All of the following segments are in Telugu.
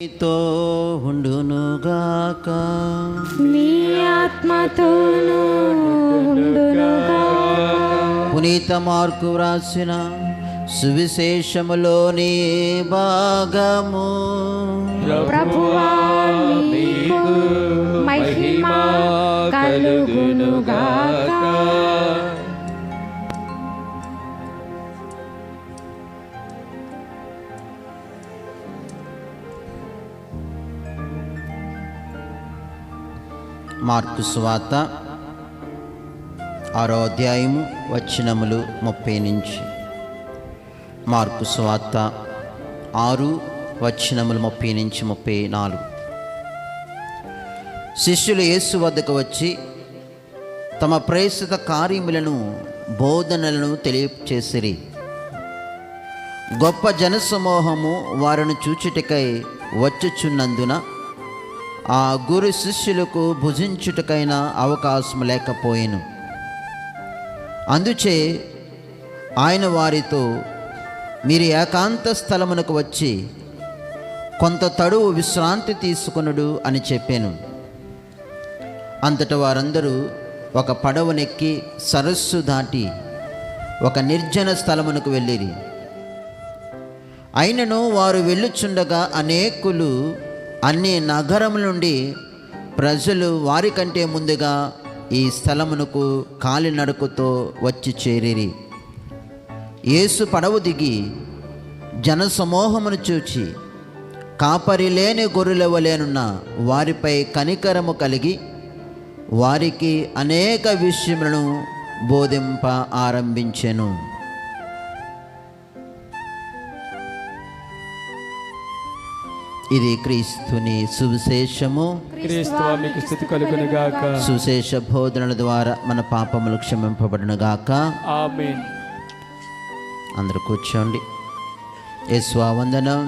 నీతో ఉండునుగాక, నీ ఆత్మతోనూ ఉండునుగాక. పునీత మార్కు వ్రాసిన సువిశేషములోని భాగము. ప్రభువా నీకు మహిమ కలుగునుగాక. మార్కు సువార్త 6వ అధ్యాయము వచనములు 30 నుంచి. మార్కు సువార్త 6 వచనములు 30 నుంచి 34. శిష్యులు యేసు వద్దకు వచ్చి తమ ప్రస్తుత కార్యములను బోధనలను తెలియచేసిరి. గొప్ప జనసమూహము వారిని చూచుటకై వచ్చుచున్నందున ఆ గురు శిష్యులకు భుజించుటకైనా అవకాశం లేకపోయెను. అందుచే ఆయన వారితో, మీరు ఏకాంత స్థలమునకు వచ్చి కొంత తడువు విశ్రాంతి తీసుకొనుడు అని చెప్పాను. అంతట వారందరూ ఒక పడవనెక్కి సరస్సు దాటి ఒక నిర్జన స్థలమునకు వెళ్ళిరి. అయినను వారు వెళ్ళుచుండగా అనేకులు అన్ని నగరముల నుండి ప్రజలు వారికంటే ముందుగా ఈ స్థలమునకు కాలినడకతో వచ్చి చేరిరి. యేసు పడవ దిగి జనసమూహమును చూచి కాపరి లేని గొర్రెల వలెనున్న వారిపై కనికరము కలిగి వారికి అనేక విషయములను బోధింప ఆరంభించెను. ఇది క్రీస్తుని సువిశేషము. క్రీస్తువానికి స్తుతి కలుగునుగాక. సుశేష బోధనల ద్వారా మన పాపములు క్షమింపబడునుగాక. ఆమేన్. అందరూ కూర్చోండి. యేసువా వందనం,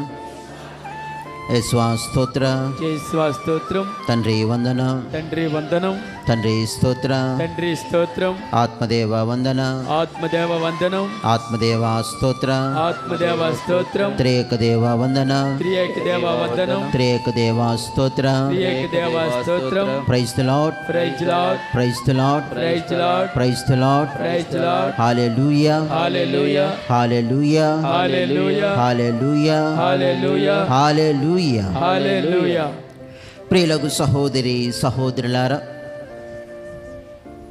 యేసువా స్తోత్ర, యేసువా స్తోత్రం. తండ్రి వందనం, తండ్రి వందనం. తండ్రి స్తోత్ర, తండ్రి స్తోత్రం. ఆత్మదేవ వందన, ఆత్మదేవ వందనం. ఆత్మదేవ స్తోత్ర, ఆత్మదేవ స్తోత్రం. త్రియేక దేవ వందన, త్రియేక దేవ వందనం. త్రియేక దేవ స్తోత్ర. త్రియేక దేవ స్తోత్రం. Praise the Lord, praise Lord. Praise the Lord, praise Lord. Praise the Lord. Praise Lord. Hallelujah, hallelujah. Hallelujah, hallelujah. Hallelujah, hallelujah. Hallelujah. Hallelujah. ప్రియులకు సహోదరి సహోదరులారా,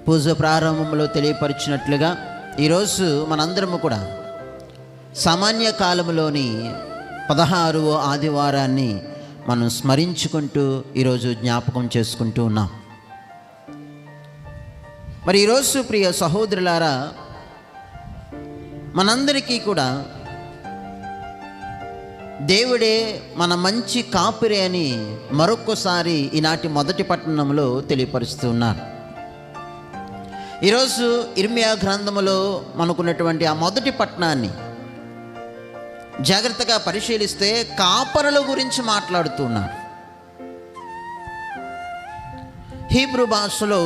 పూజ ప్రారంభంలో తెలియపరిచినట్లుగా ఈరోజు మనందరము కూడా సామాన్య కాలంలోని 16వ ఆదివారాన్ని మనం స్మరించుకుంటూ ఈరోజు జ్ఞాపకం చేసుకుంటూ ఉన్నాం. మరి ఈరోజు ప్రియ సహోదరులారా, మనందరికీ కూడా దేవుడే మన మంచి కాపురి అని మరొక్కసారి ఈనాటి మొదటి పట్టణంలో తెలియపరుస్తున్నారు. ఈరోజు ఇర్మియా గ్రంథములో మనకున్నటువంటి ఆ మొదటి పట్టణాన్ని జాగ్రత్తగా పరిశీలిస్తే కాపరుల గురించి మాట్లాడుతున్నారు. హీబ్రూ భాషలో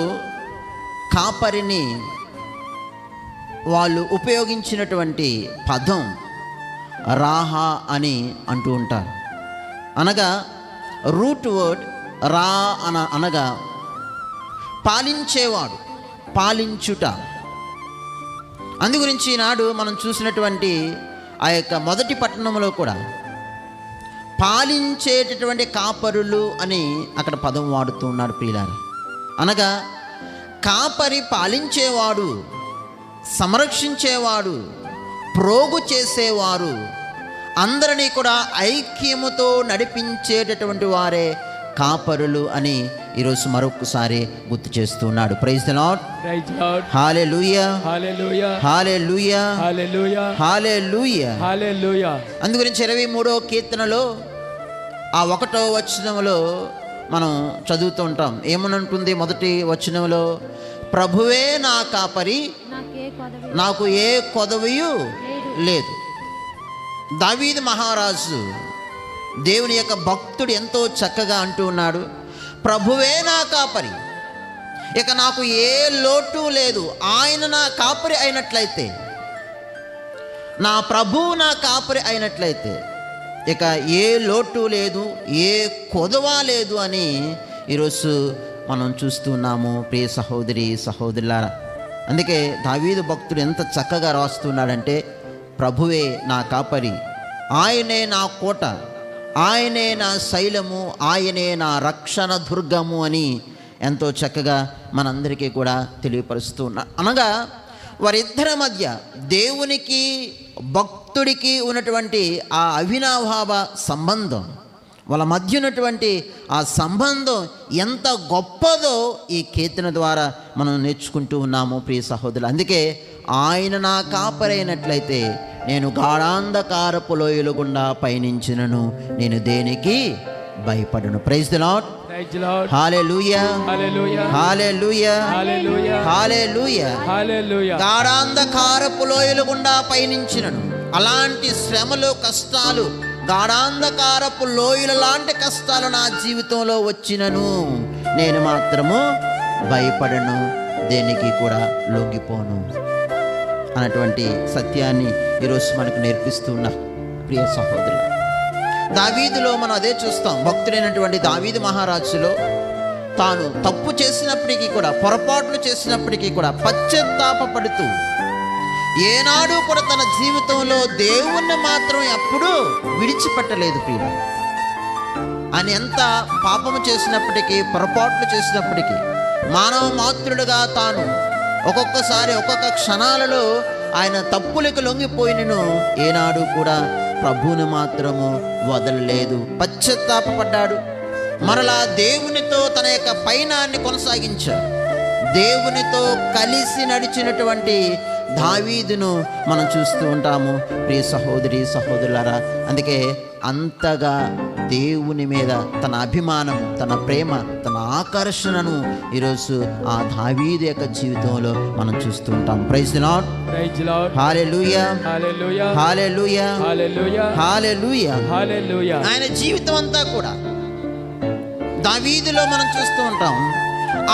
కాపరిని వాళ్ళు ఉపయోగించినటువంటి పదం రాహా అని అంటూ ఉంటారు. అనగా రూట్ వర్డ్ రా అనగా పాలించేవాడు, పాలించుట. అందు గురించి ఈనాడు మనం చూసినటువంటి ఆ యొక్క మొదటి పట్టణంలో కూడా పాలించేటటువంటి కాపరులు అని అక్కడ పదం వాడుతూ ఉన్నాడు ప్రియులారా. అనగా కాపరి పాలించేవాడు, సంరక్షించేవాడు, ప్రోగు చేసేవారు, అందరినీ కూడా ఐక్యముతో నడిపించేటటువంటి వారే కాపరులు అని ఈరోజు మరొకసారి గుర్తు చేస్తున్నాడు. Praise the Lord, praise Lord. Hallelujah, hallelujah. Hallelujah, hallelujah. Hallelujah. Hallelujah. అందుగురించి 23వ కీర్తనలో ఆ 1వ వచనంలో మనం చదువుతూ ఉంటాం. ఏమనంటుంది మొదటి వచనంలో? ప్రభువే నా కాపరి, నాకు ఏ కొదవయు లేదు. దావీదు మహారాజు దేవుని యొక్క భక్తుడు ఎంతో చక్కగా అంటూ ఉన్నాడు, ప్రభువే నా కాపరి, ఇక నాకు ఏ లోటు లేదు. ఆయన నా కాపరి అయినట్లయితే, నా ప్రభువు నా కాపరి అయినట్లయితే ఇక ఏ లోటు లేదు, ఏ కొదవ లేదు అని ఈరోజు మనం చూస్తున్నాము ప్రియ సహోదరి సహోదరులారా. అందుకే దావీదు భక్తుడు ఎంత చక్కగా రాస్తున్నాడంటే, ప్రభువే నా కాపరి, ఆయనే నా కోట, ఆయనే నా శైలము, ఆయనే నా రక్షణ దుర్గము అని ఎంతో చక్కగా మనందరికీ కూడా తెలియపరుస్తున్నా. అనగా వారిద్దరి మధ్య, దేవునికి భక్తుడికి ఉన్నటువంటి ఆ అవినాభావ సంబంధం, వాళ్ళ మధ్య ఉన్నటువంటి ఆ సంబంధం ఎంత గొప్పదో ఈ కీర్తన ద్వారా మనం నేర్చుకుంటూ ఉన్నాము ప్రియ సహోదరులు. అందుకే ఆయన నా కాపరైనట్లయితే నేను గాఢాంధకారపు లోయల గుండా పయనించినను నేను దేనికి భయపడను. Praise the Lord. Hallelujah, hallelujah, hallelujah, hallelujah, hallelujah. Hallelujah. గాఢాంధకారపు లోయల గుండా పయనించినను, అలాంటి శ్రమలు, కష్టాలు, గాఢాంధకారపు లోయల లాంటి కష్టాలు నా జీవితంలో వచ్చినను నేను మాత్రము భయపడను, దేనికి కూడా లొంగిపోను అన్నటువంటి సత్యాన్ని ఈరోజు మనకు నేర్పిస్తున్న ప్రియ సహోదరులు. దావీదులో మనం అదే చూస్తాం. భక్తుడైనటువంటి దావీదు మహారాజులో తాను తప్పు చేసినప్పటికీ కూడా, పొరపాట్లు చేసినప్పటికీ కూడా పశ్చాత్తాపపడుతూ, ఏనాడు కూడా తన జీవితంలో దేవుణ్ణి మాత్రం ఎప్పుడూ విడిచిపెట్టలేదు ప్రియులు. ఆయన ఎంత పాపము చేసినప్పటికీ, పొరపాట్లు చేసినప్పటికీ, మానవ మాతృడుగా తాను ఒక్కొక్కసారి ఒక్కొక్క క్షణాలలో ఆయన తప్పులకు లొంగిపోయినను ఏనాడు కూడా ప్రభువుని మాత్రము వదలలేదు. పశ్చాత్తాపపడ్డాడు. మరలా దేవునితో తన యొక్క పయనాన్ని కొనసాగించాడు. దేవునితో కలిసి నడిచినటువంటి దావీదును మనం చూస్తూ ఉంటాము ప్రియ సహోదరి సహోదరులారా. అందుకే అంతగా దేవుని మీద తన అభిమానం, తన ప్రేమ, తన ఆకర్షణను ఈరోజు ఆ దావీదు యొక్క జీవితంలో మనం చూస్తూ ఉంటాం. Praise the Lord. Hallelujah, hallelujah, hallelujah, hallelujah, hallelujah, hallelujah. ఆయన జీవితం అంతా కూడా దావీదులో మనం చూస్తూ ఉంటాం.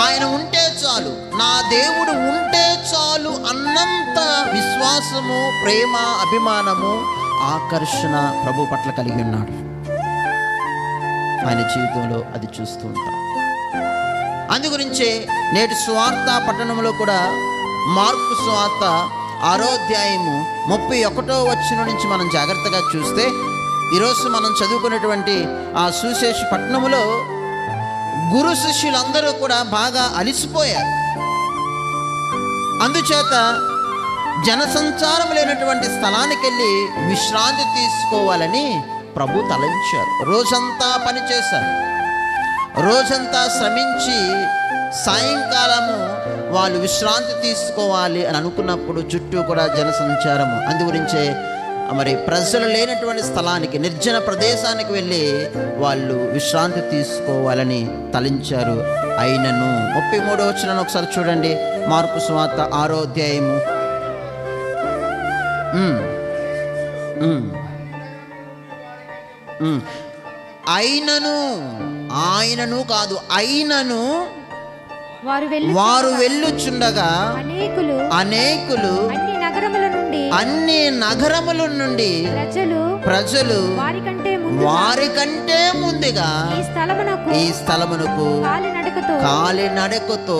ఆయన ఉంటే చాలు, నా దేవుడు ఉంటే చాలు అన్నంత విశ్వాసము, ప్రేమ, అభిమానము, ఆకర్షణ ప్రభు పట్ల కలిగి ఉన్నాడు. ఆయన జీవితంలో అది చూస్తూ ఉంటాం. అందుగురించే నేటి సువార్త పట్టణంలో కూడా మార్కు సువార్త 6వ అధ్యాయము 31వ వచనం నుంచి మనం జాగ్రత్తగా చూస్తే, ఈరోజు మనం చదువుకున్నటువంటి ఆ సువిశేష పట్టణములో గురు శిష్యులందరూ కూడా బాగా అలిసిపోయారు. అందుచేత జనసంచారం లేనటువంటి స్థలానికి వెళ్ళి విశ్రాంతి తీసుకోవాలని ప్రభు తలంచారు. రోజంతా పనిచేశారు. రోజంతా శ్రమించి సాయంకాలము వాళ్ళు విశ్రాంతి తీసుకోవాలి అని అనుకున్నప్పుడు చుట్టూ కూడా జనసంచారము. అందుగురించే మరి ప్రజలు లేనటువంటి స్థలానికి, నిర్జన ప్రదేశానికి వెళ్ళి వాళ్ళు విశ్రాంతి తీసుకోవాలని తలంచారు. అయినను 33వ వచనం ఒకసారి చూడండి. మార్కు సువార్త 6వ అధ్యాయము. ఆయనను కాదు, అయినను వారు వెళ్ళుచుండగా అనేకులు అన్ని నగరముల నుండి ప్రజలు వారికంటే ముందుగా ఈ స్థలమునకు కాలినడకతో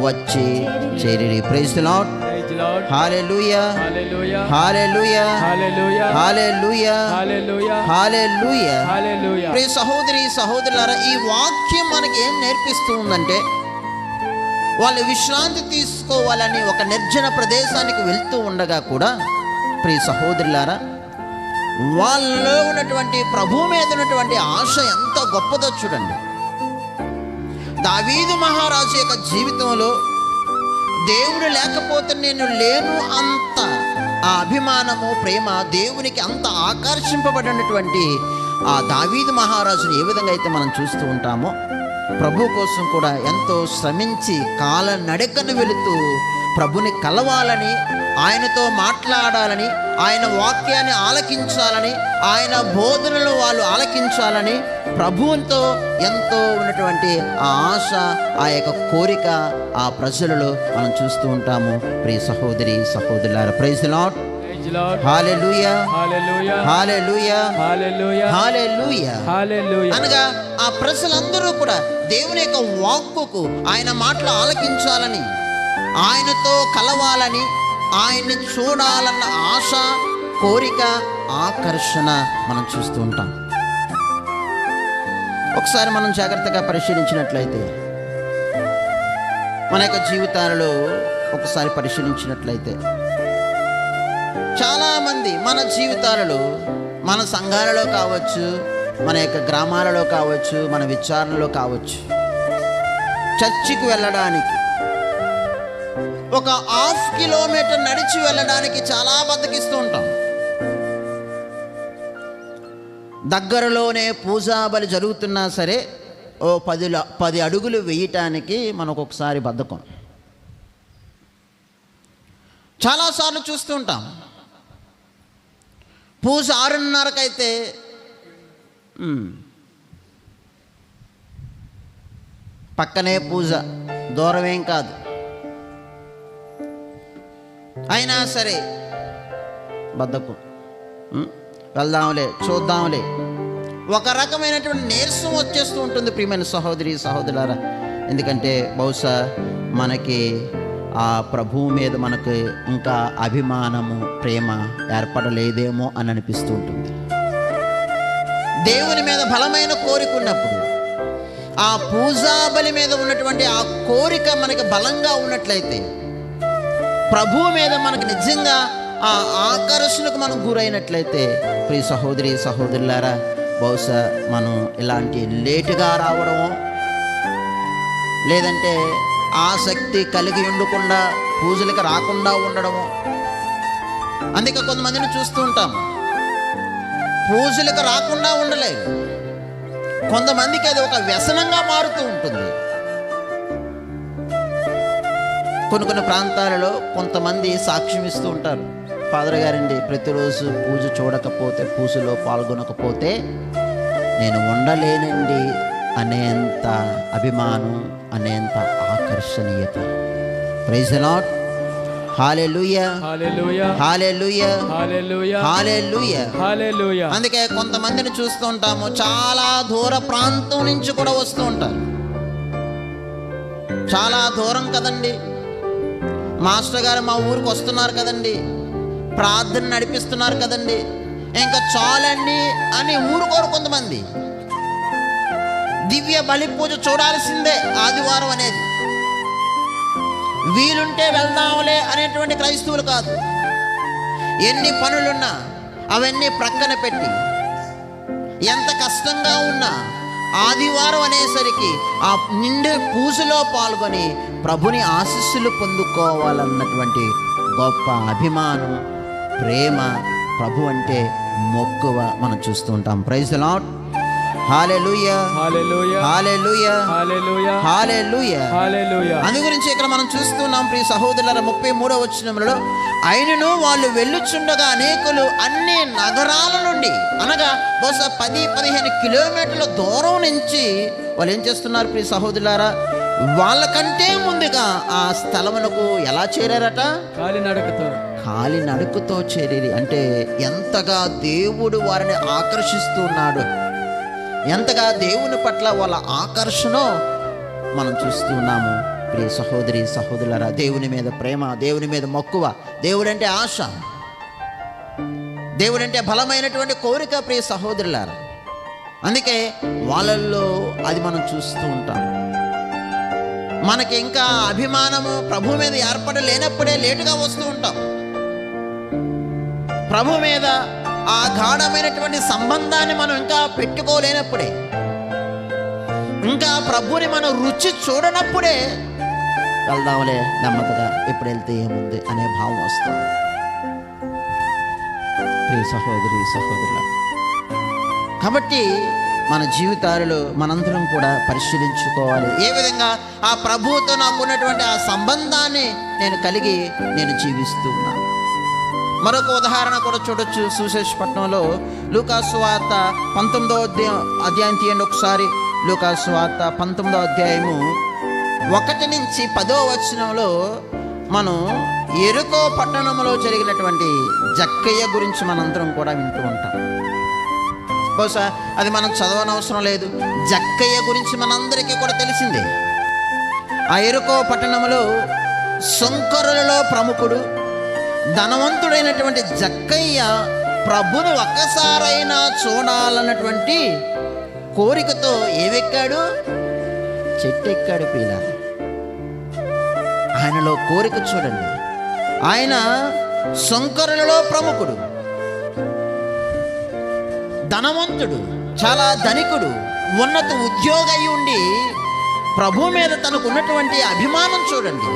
వచ్చి చేరిరి. Praise the Lord. Hallelujah, hallelujah, hallelujah, hallelujah. ప్రియ సహోదరి సహోదరులారా, ఈ వాక్యం మనకి ఏం నేర్పిస్తూ ఉందంటే, వాళ్ళు విశ్రాంతి తీసుకోవాలని ఒక నిర్జన ప్రదేశానికి వెళ్తూ ఉండగా కూడా ప్రియ సహోదరులారా, వాళ్ళలో ఉన్నటువంటి ప్రభు మీద ఉన్నటువంటి ఆశ ఎంత గొప్పదో చూడండి. దావీదు మహారాజు యొక్క జీవితంలో దేవుడు లేకపోతే నేను లేను అంత ఆ అభిమానము, ప్రేమ, దేవునికి అంత ఆకర్షింపబడినటువంటి ఆ దావీదు మహారాజుని ఏ విధంగా అయితే మనం చూస్తూ ఉంటామో, ప్రభు కోసం కూడా ఎంతో శ్రమించి కాలనడకను వెళుతూ ప్రభుని కలవాలని, ఆయనతో మాట్లాడాలని, ఆయన వాక్యాన్ని ఆలకించాలని, ఆయన బోధనలు వాళ్ళు ఆలకించాలని ప్రభువుతో ఎంతో ఉన్నటువంటి ఆ ఆశ, ఆ యొక్క కోరిక ఆ ప్రజలలో మనం చూస్తూ ఉంటాము ప్రియ సహోదరి సహోదరులారా. Praise the Lord. Praise Lord. Hallelujah, hallelujah, hallelujah, hallelujah, hallelujah. Hallelujah. అనగా ఆ ప్రజలందరూ కూడా దేవుని యొక్క వాక్కుకు, ఆయన మాటలు ఆలకించాలని, ఆయనతో కలవాలని, ఆయన్ని చూడాలన్న ఆశ, కోరిక, ఆకర్షణ మనం చూస్తూ ఉంటాం. ఒకసారి మనం జాగ్రత్తగా పరిశీలించినట్లయితే, మన యొక్క జీవితాలలో ఒకసారి పరిశీలించినట్లయితే, చాలామంది మన జీవితాలలో, మన సంఘాలలో కావచ్చు, మన యొక్క గ్రామాలలో కావచ్చు, మన విచారణలో కావచ్చు, చర్చికి వెళ్ళడానికి ఒక 1/2 కిలోమీటర్ నడిచి వెళ్ళడానికి చాలా బద్దకిస్తూ ఉంటాం. దగ్గరలోనే పూజా బలి జరుగుతున్నా సరే ఓ 10 అడుగులు వేయటానికి మనకు ఒకసారి బద్ధకం. చాలాసార్లు చూస్తూ ఉంటాం, పూజ 6:30కి అయితే పక్కనే పూజ, దూరమేం కాదు, అయినా సరే బద్ధకం. వెళ్దాంలే, చూద్దాంలే, ఒక రకమైనటువంటి నీరసం వచ్చేస్తూ ఉంటుంది ప్రియమైన సహోదరి సహోదరులారా. ఎందుకంటే బహుశా మనకి ఆ ప్రభువు మీద మనకు ఇంకా అభిమానము, ప్రేమ ఏర్పడలేదేమో అని అనిపిస్తూ ఉంటుంది. దేవుని మీద బలమైన కోరిక ఉన్నప్పుడు, ఆ పూజా బలి మీద ఉన్నటువంటి ఆ కోరిక మనకి బలంగా ఉన్నట్లయితే, ప్రభువు మీద మనకు నిజంగా ఆ ఆకర్షణకు మనం గురైనట్లయితే, ప్రియ సహోదరి సహోదరులారా, బహుశా మనం ఇలాంటి లేటుగా రావడమో, లేదంటే ఆసక్తి కలిగి ఉండకుండా పూజలకు రాకుండా ఉండడము. అందుకే కొంతమందిని చూస్తూ ఉంటాం, పూజలకు రాకుండా ఉండలేరు. కొంతమందికి అది ఒక వ్యసనంగా మారుతూ ఉంటుంది. కొన్ని ప్రాంతాలలో కొంతమంది సాక్ష్యం ఇస్తూ ఉంటారు, ఫాదర్ గారండి, ప్రతిరోజు పూజ చూడకపోతే, పూజలో పాల్గొనకపోతే నేను ఉండలేనండి అనేంత అభిమానం, అనేంత ఆకర్షణీయత. Praise the Lord. Hallelujah, hallelujah, hallelujah, hallelujah, hallelujah, hallelujah. అందుకే కొంతమందిని చూస్తూ ఉంటాము, చాలా దూర ప్రాంతం నుంచి కూడా వస్తూ ఉంటారు. చాలా దూరం కదండి, మాస్టర్ గారు మా ఊరికి వస్తున్నారు కదండి, ప్రార్థన నడిపిస్తున్నారు కదండి, ఇంకా చాలండి అని ఊరుకోరు. కొంతమంది దివ్య బలి పూజ చూడాల్సిందే ఆదివారం అనేది, వీలుంటే వెళ్దాంలే అనేటువంటి క్రైస్తవులు కాదు. ఎన్ని పనులున్నా అవన్నీ ప్రక్కన పెట్టి, ఎంత కష్టంగా ఉన్నా ఆదివారం అనేసరికి ఆ నిండు పూజలో పాల్గొని ప్రభుని ఆశీస్సులు పొందుకోవాలన్నటువంటి గొప్ప అభిమానం, ప్రేమ, ప్రభు అంటే మొక్కువ మనం చూస్తూ ఉంటాం. Praise the Lord. Hallelujah, hallelujah, hallelujah, hallelujah, hallelujah, hallelujah. అందు గురించి ఇక్కడ మనం చూస్తున్నాం ప్రియ సహోదరులారా, 33వ వచనంలో, ఆయనను వాళ్ళు వెళ్ళుచుండగా అనేకులు అన్ని నగరాల నుండి, అనగా బహుశా 10-15 కిలోమీటర్ల దూరం నుంచి వాళ్ళు ఏం చేస్తున్నారు ప్రియ సహోదరులారా, వాళ్ళకంటే ముందుగా ఆ స్థలమునకు ఎలా చేరారట? కాలినడకతో చేరేది. అంటే ఎంతగా దేవుడు వారిని ఆకర్షిస్తున్నాడు, ఎంతగా దేవుని పట్ల వాళ్ళ ఆకర్షణ మనం చూస్తున్నాము ప్రియ సహోదరి సహోదరులారా. దేవుని మీద ప్రేమ, దేవుని మీద మక్కువ, దేవుడంటే ఆశ, దేవుడంటే బలమైనటువంటి కోరిక ప్రియ సహోదరులారా. అందుకే వాళ్ళల్లో అది మనం చూస్తూ ఉంటాం. మనకి ఇంకా అభిమానము ప్రభు మీద ఏర్పడలేనప్పుడే లేటుగా వస్తూ ఉంటాం. ప్రభు మీద ఆ గాఢమైనటువంటి సంబంధాన్ని మనం ఇంకా పెట్టుకోలేనప్పుడే, ఇంకా ప్రభుని మనం రుచి చూడనప్పుడే వెళ్దాంలే నెమ్మదిగా, ఎప్పుడు వెళ్తే ఏముంది అనే భావం వస్తుంది. ప్రియ సహోదరి సహోదరుల, కాబట్టి మన జీవితాలలో మనందరం కూడా పరిశీలించుకోవాలి. ఏ విధంగా ఆ ప్రభువుతో నాకున్నటువంటి ఆ సంబంధాన్ని నేను జీవిస్తూ ఉన్నాను. మరొక ఉదాహరణ కూడా చూడొచ్చు. సువిశేషపట్నంలో లూకాసు సువార్త 19వ అధ్యాయం తీయండి ఒకసారి. లూకాసు సువార్త 19వ అధ్యాయము 1 నుంచి 10వ వచనంలో మనం యెరికో పట్టణంలో జరిగినటువంటి జక్కయ్య గురించి మనందరం కూడా వింటూ ఉంటాం. బహుశా అది మనం చదవనవసరం లేదు. జక్కయ్య గురించి మనందరికీ కూడా తెలిసిందే. ఆ యెరికో పట్టణంలో సుంకరులలో ప్రముఖుడు, ధనవంతుడైనటువంటి జక్కయ్య ప్రభుని ఒక్కసారైనా చూడాలన్నటువంటి కోరికతో ఏవెక్కాడు? చెట్టు ఎక్కాడు. ప్రియులారా, ఆయనలో కోరిక చూడండి. ఆయన సుంకరులలో ప్రముఖుడు, ధనవంతుడు, చాలా ధనికుడు, ఉన్నత ఉద్యోగి అయి ఉండి ప్రభు మీద తనకున్నటువంటి అభిమానం చూడండి,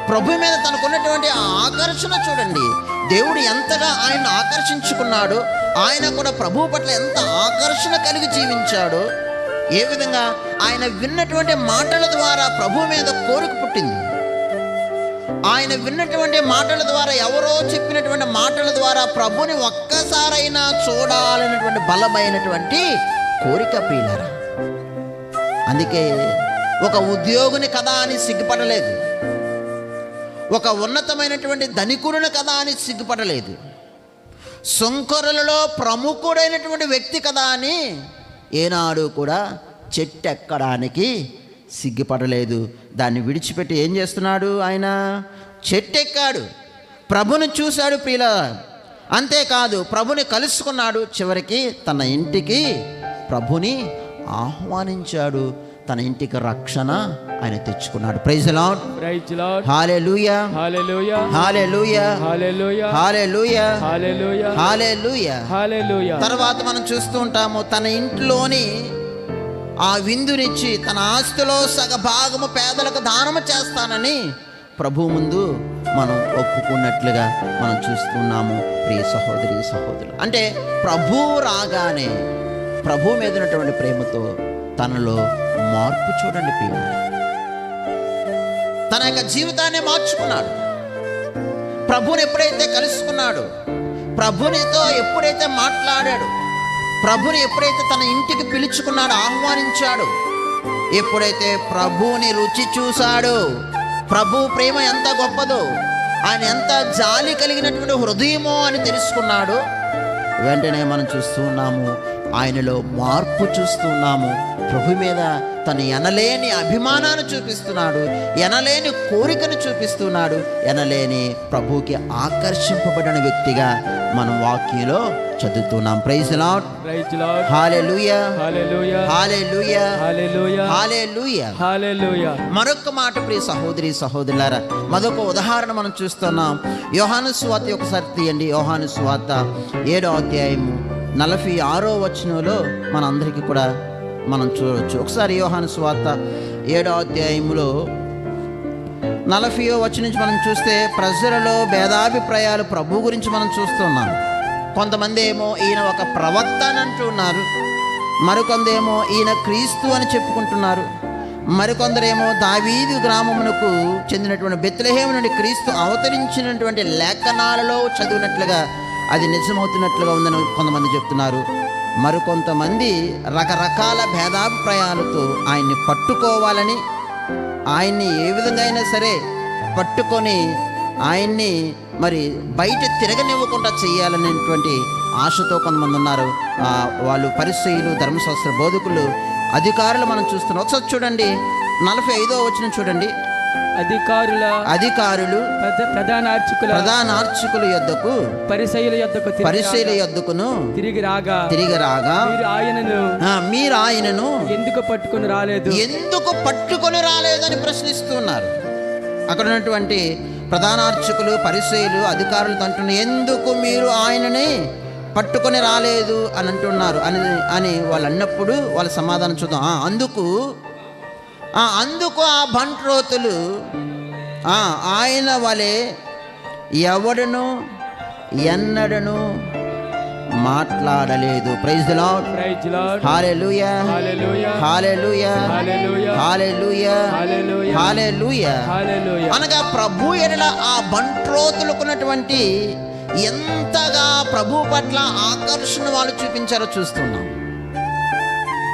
ప్రభు మీద తనకున్నటువంటి ఆకర్షణ చూడండి. దేవుడు ఎంతగా ఆయన ఆకర్షించుకున్నాడు, ఆయన కూడా ప్రభు పట్ల ఎంత ఆకర్షణ కలిగి జీవించాడో, ఏ విధంగా ఆయన విన్నటువంటి మాటల ద్వారా ప్రభు మీద కోరిక పుట్టింది. ఆయన విన్నటువంటి మాటల ద్వారా, ఎవరో చెప్పినటువంటి మాటల ద్వారా ప్రభుని ఒక్కసారైనా చూడాలనేటువంటి బలమైనటువంటి కోరిక ప్రియులారా. అందుకే ఒక ఉద్యోగిని కదా అని సిగ్గుపడలేదు, ఒక ఉన్నతమైనటువంటి ధనికుడిని కదా అని సిగ్గుపడలేదు, సుంకరులలో ప్రముఖుడైనటువంటి వ్యక్తి కదా అని ఏనాడు కూడా చెట్టు ఎక్కడానికి సిగ్గుపడలేదు. దాన్ని విడిచిపెట్టి ఏం చేస్తున్నాడు? ఆయన చెట్టు ఎక్కాడు, ప్రభుని చూశాడు ప్రియుల. అంతేకాదు, ప్రభుని కలుసుకున్నాడు. చివరికి తన ఇంటికి ప్రభుని ఆహ్వానించాడు. తన ఇంటికి రక్షణ ఆయన తెచ్చుకున్నాడు. Praise the Lord, praise the Lord, hallelujah, hallelujah, hallelujah, hallelujah, hallelujah, hallelujah, hallelujah, hallelujah. తర్వాత మనం చూస్తూ ఉంటాము, తన ఇంట్లోని ఆ విందునిచ్చి తన ఆస్తిలో సగభాగము పేదలకు దానము చేస్తానని ప్రభు ముందు మనం ఒప్పుకున్నట్లుగా మనం చూస్తున్నాము. ప్రియ సహోదరి సహోదరులు, అంటే ప్రభు రాగానే ప్రభు మీద ఉన్నటువంటి ప్రేమతో తనలో మార్పు చూడండి ప్రియ. తన యొక్క జీవితాన్ని మార్చుకున్నాడు. ప్రభుని ఎప్పుడైతే కలుసుకున్నాడు, ప్రభునితో ఎప్పుడైతే మాట్లాడాడు, ప్రభుని ఎప్పుడైతే తన ఇంటికి పిలుచుకున్నాడు, ఆహ్వానించాడు, ఎప్పుడైతే ప్రభుని రుచి చూశాడో, ప్రభు ప్రేమ ఎంత గొప్పదో, ఆయన ఎంత జాలి కలిగినటువంటి హృదయమో అని తెలుసుకున్నాడు, వెంటనే మనం చూస్తూ ఉన్నాము, ఆయనలో మార్పు చూస్తున్నాము. ప్రభు మీద తను ఎనలేని అభిమానాన్ని చూపిస్తున్నాడు, ఎనలేని కోరికను చూపిస్తున్నాడు, ఎనలేని ప్రభుకి ఆకర్షింపబడిన వ్యక్తిగా మనం వాక్యంలో చదువుతున్నాం. Praise the Lord, praise the Lord, hallelujah, hallelujah, hallelujah, hallelujah, hallelujah, hallelujah. మరొక మాట ప్రియ సహోదరి సహోదరులారా, మరొక ఉదాహరణ మనం చూస్తున్నాం. యోహాను సువార్త ఒకసారి తీయండి. యోహాను సువార్త 7వ అధ్యాయము 46వ వచనంలో మనందరికీ కూడా మనం చూడవచ్చు. ఒకసారి యోహాను సువార్త 7వ అధ్యాయములో 40వ వచనం నుంచి మనం చూస్తే, ప్రజలలో భేదాభిప్రాయాలు ప్రభు గురించి మనం చూస్తున్నాం. కొంతమంది ఏమో ఈయన ఒక ప్రవక్త అని అంటున్నారు, మరికొందేమో ఈయన క్రీస్తు అని చెప్పుకుంటున్నారు, మరికొందరేమో దావీదు గ్రామమునకు చెందినటువంటి బెత్లెహేము నుండి క్రీస్తు అవతరించినటువంటి లేఖనాలలో చదివినట్లుగా అది నిజమవుతున్నట్లుగా ఉందని కొంతమంది చెప్తున్నారు. మరికొంతమంది రకరకాల భేదాభిప్రాయాలతో ఆయన్ని పట్టుకోవాలని, ఆయన్ని ఏ విధంగా అయినా సరే పట్టుకొని ఆయన్ని మరి బయట తిరగనివ్వకుండా చేయాలనేటువంటి ఆశతో కొంతమంది ఉన్నారు. వాళ్ళు పరిసయ్యులు, ధర్మశాస్త్ర బోధకులు, అధికారులు మనం చూస్తున్నాం. ఒకసారి చూడండి, 45వ వచనం చూడండి. అధికారులు ప్రధాన అర్చకుల యొద్దకు పరిసయ్యుల యొద్దకును తిరిగి రాగా మీరు ఆయనను ఎందుకు పట్టుకొని రాలేదని ప్రశ్నిస్తున్నారు. అక్కడ ఉన్నటువంటి ప్రధాన అర్చకులు, పరిసయ్యులు, అధికారులతో అంటున్నారు, ఎందుకు మీరు ఆయనని పట్టుకొని రాలేదు అని అంటున్నారు అని వాళ్ళు అన్నప్పుడు వాళ్ళ సమాధానం చూద్దాం. అందుకు ఆ బంట్రోతులు ఆయన వలె ఎవడును ఎన్నడను మాట్లాడలేదు. Praise the Lord, hallelujah, hallelujah, hallelujah, hallelujah. అనగా ప్రభు ఎడల ఆ బంట్రోతులకున్నటువంటి ఎంతగా ప్రభు పట్ల ఆకర్షణ వాళ్ళు చూపించారో చూస్తున్నాం.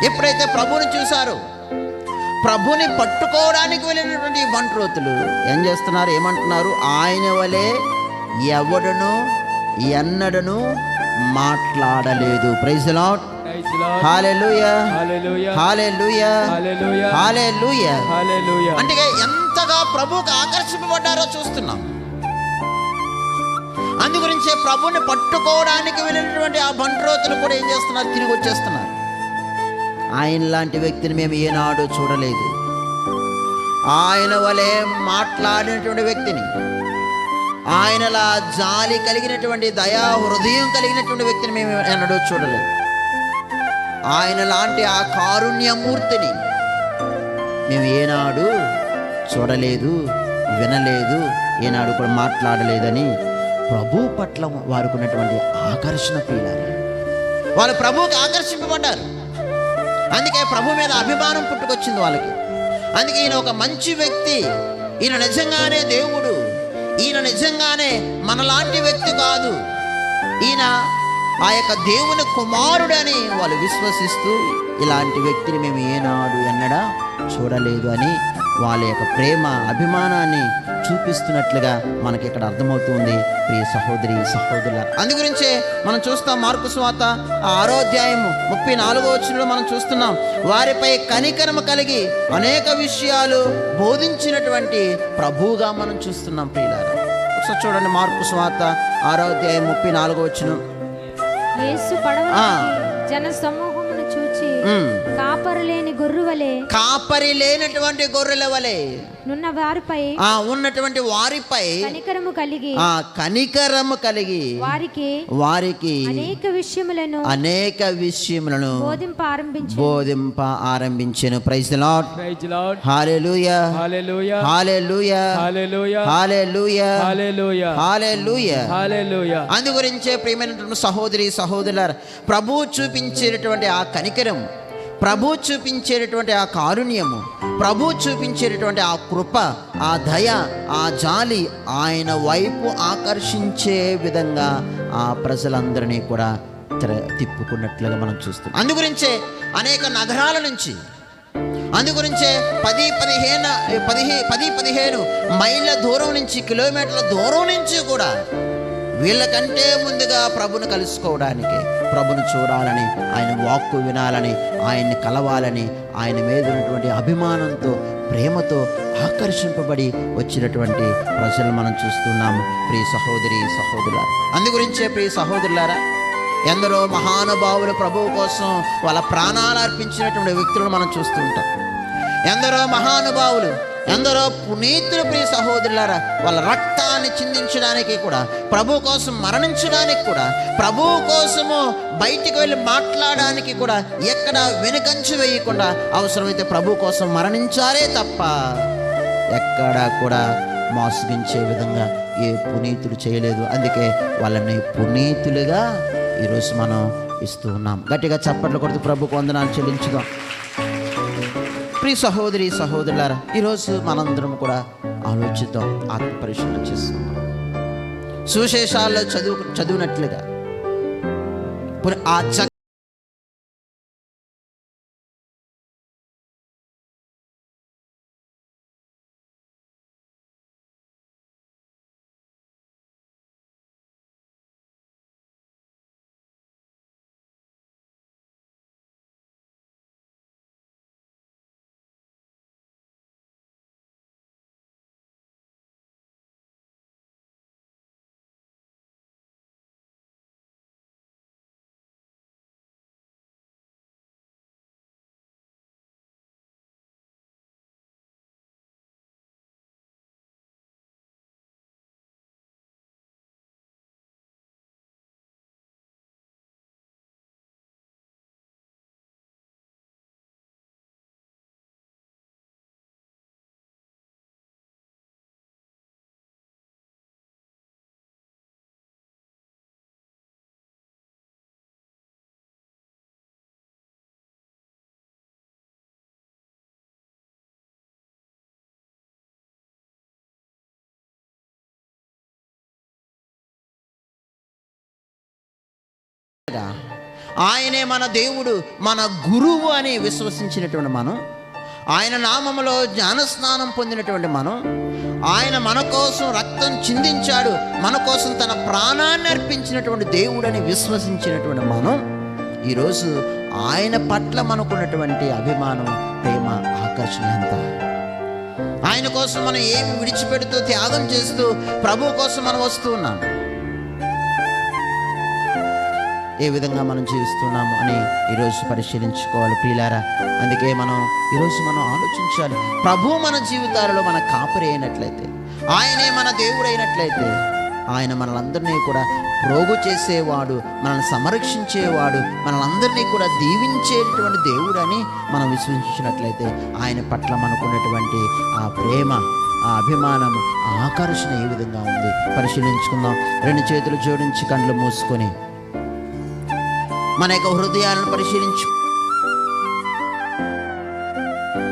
ఎప్పుడైతే ప్రభువుని చూశారో, ప్రభుని పట్టుకోవడానికి వెళ్ళినటువంటి ఈ బంట్రోతులు ఏం చేస్తున్నారు? ఏమంటున్నారు? ఆయన వలె ఎవడును ఎన్నడను మాట్లాడలేదు. Praise the Lord. Hallelujah, hallelujah, hallelujah, hallelujah, hallelujah. Hallelujah. అంటే ఎంతగా ప్రభువుకు ఆకర్షింపబడ్డారో చూస్తున్నాం. అందుగురించే ప్రభుని పట్టుకోవడానికి వెళ్ళినటువంటి ఆ బంట్రోతులు కూడా ఏం చేస్తున్నారు? తిరిగి వచ్చేస్తున్నారు. ఆయన లాంటి వ్యక్తిని మేము ఏనాడు చూడలేదు. ఆయన వలె మాట్లాడినటువంటి వ్యక్తిని, ఆయనలా జాలి కలిగినటువంటి, దయా హృదయం కలిగినటువంటి వ్యక్తిని మేము ఎన్నడూ చూడలేదు. ఆయన లాంటి ఆ కారుణ్యమూర్తిని మేము ఏనాడు చూడలేదు, వినలేదు, ఏనాడు కూడా మాట్లాడలేదని ప్రభు పట్ల వారికి ఉన్నటువంటి ఆకర్షణ ప్రియులారా, వాళ్ళు ప్రభువుకి ఆకర్షింపబడ్డారు. అందుకే ప్రభు మీద అభిమానం పుట్టుకొచ్చింది వాళ్ళకి. అందుకే ఈయన ఒక మంచి వ్యక్తి, ఈయన నిజంగానే దేవుడు, ఈయన నిజంగానే మనలాంటి వ్యక్తి కాదు, ఈయన ఆ యొక్క దేవుని కుమారుడని వాళ్ళు విశ్వసిస్తూ ఇలాంటి వ్యక్తిని మేము ఏనాడు ఎన్నడా చూడలేదు అని వాళ్ళ యొక్క ప్రేమ అభిమానాన్ని చూపిస్తున్నట్లుగా మనకి ఇక్కడ అర్థమవుతుంది ప్రియ సహోదరి సహోదరుల. అందుగురించే మనం చూస్తాం మార్కు సువార్త 6వ అధ్యాయము 34వ వచనంలో మనం చూస్తున్నాం, వారిపై కనికరము కలిగి అనేక విషయాలు బోధించినటువంటి ప్రభువుగా మనం చూస్తున్నాం ప్రియులారా. ఒకసారి చూడండి మార్కు సువార్త 6వ అధ్యాయం 34వ వచనం. యేసు పడవ జన సమూహమును చూచి కాపరి లేని గొర్రెవలే, కాపరి లేనటువంటి గొర్రెల వలె నున్న వారిపై ఉన్నటువంటి వారిపై కనికరము కలిగి వారికి అనేక విషయములను బోధింప ఆరంభించెను. Praise the Lord. Hallelujah, hallelujah, hallelujah, hallelujah, hallelujah, hallelujah, hallelujah, hallelujah. అందుగురించే ప్రియమైనటువంటి సహోదరి సహోదరులారా, ప్రభువు చూపించేటటువంటి ఆ కనికరం, ప్రభు చూపించేటటువంటి ఆ కారుణ్యము, ప్రభు చూపించేటటువంటి ఆ కృప, ఆ దయ, ఆ జాలి ఆయన వైపు ఆకర్షించే విధంగా ఆ ప్రజలందరినీ కూడా తిప్పుకున్నట్లుగా మనం చూస్తాం. అందుగురించే అనేక నగరాల నుంచి, అందుగురించే 10-15 మైళ్ళ దూరం నుంచి, కిలోమీటర్ల దూరం నుంచి కూడా వీళ్ళకంటే ముందుగా ప్రభును కలుసుకోవడానికి, ప్రభును చూడాలని, ఆయన వాక్కు వినాలని, ఆయన్ని కలవాలని, ఆయన మీద ఉన్నటువంటి అభిమానంతో, ప్రేమతో ఆకర్షింపబడి వచ్చినటువంటి ప్రజలు మనం చూస్తున్నాము ప్రియ సహోదరి సహోదరులారా. అందుగురించే ప్రియ సహోదరులారా, ఎందరో మహానుభావులు ప్రభువు కోసం వాళ్ళ ప్రాణాలు అర్పించినటువంటి వ్యక్తులను మనం చూస్తుంటాం. ఎందరో మహానుభావులు, ఎందరో పునీతులు ప్రియ సహోదరులారా, వాళ్ళ రక్తాన్ని చిందించడానికి కూడా, ప్రభు కోసం మరణించడానికి కూడా, ప్రభువు కోసము బయటికి వెళ్ళి మాట్లాడడానికి కూడా ఎక్కడ వెనుకంచి వేయకుండా అవసరమైతే ప్రభు కోసం మరణించారే తప్ప ఎక్కడా కూడా మోసగించే విధంగా ఏ పునీతులు చేయలేదు. అందుకే వాళ్ళని పునీతులుగా ఈరోజు మనం ఇస్తూ ఉన్నాం. గట్టిగా చప్పట్లు కొడుతూ ప్రభుకు వందనాలు చెల్లించుదాం. ప్రియ సహోదరి సహోదరులారా, ఈరోజు మనందరం కూడా ఆలోచిద్దాం, ఆత్మ పరిశీలన చేస్తున్నాం. సువిశేషాల్లో చదివినట్లుగా ఆ ఆయనే మన దేవుడు, మన గురువు అని విశ్వసించినటువంటి మనం ఆయన నామములో జ్ఞానస్నానం పొందినటువంటి మనం, ఆయన మన కోసం రక్తం చిందించాడు, మన కోసం తన ప్రాణాన్ని అర్పించినటువంటి దేవుడని విశ్వసించినటువంటి మనం ఈరోజు ఆయన పట్ల మనకున్నటువంటి అభిమానం, ప్రేమ, ఆకర్షణ ఎంత. ఆయన కోసం మనం ఏమి విడిచిపెడుతూ త్యాగం చేస్తూ ప్రభు కోసం మనం వస్తూ ఉన్నాం. ఏ విధంగా మనం జీవిస్తున్నాము అని ఈరోజు పరిశీలించుకోవాలి ప్రియులారా. అందుకే ఈరోజు మనం ఆలోచించాలి. ప్రభు మన జీవితాలలో మన కాపరి అయినట్లయితే, ఆయనే మన దేవుడు అయినట్లయితే, ఆయన మనలందరినీ కూడా ప్రోగు చేసేవాడు, మనల్ని సంరక్షించేవాడు, మనలందరినీ కూడా దీవించేటువంటి దేవుడు అని మనం విశ్వసించినట్లయితే ఆయన పట్ల మనకున్నటువంటి ఆ ప్రేమ, ఆ అభిమానము, ఆ ఆకర్షణ ఏ విధంగా ఉంది పరిశీలించుకుందాం. 2 చేతులు జోడించి కళ్ళు మూసుకొని మన యొక్క హృదయాలను పరిశీలించు.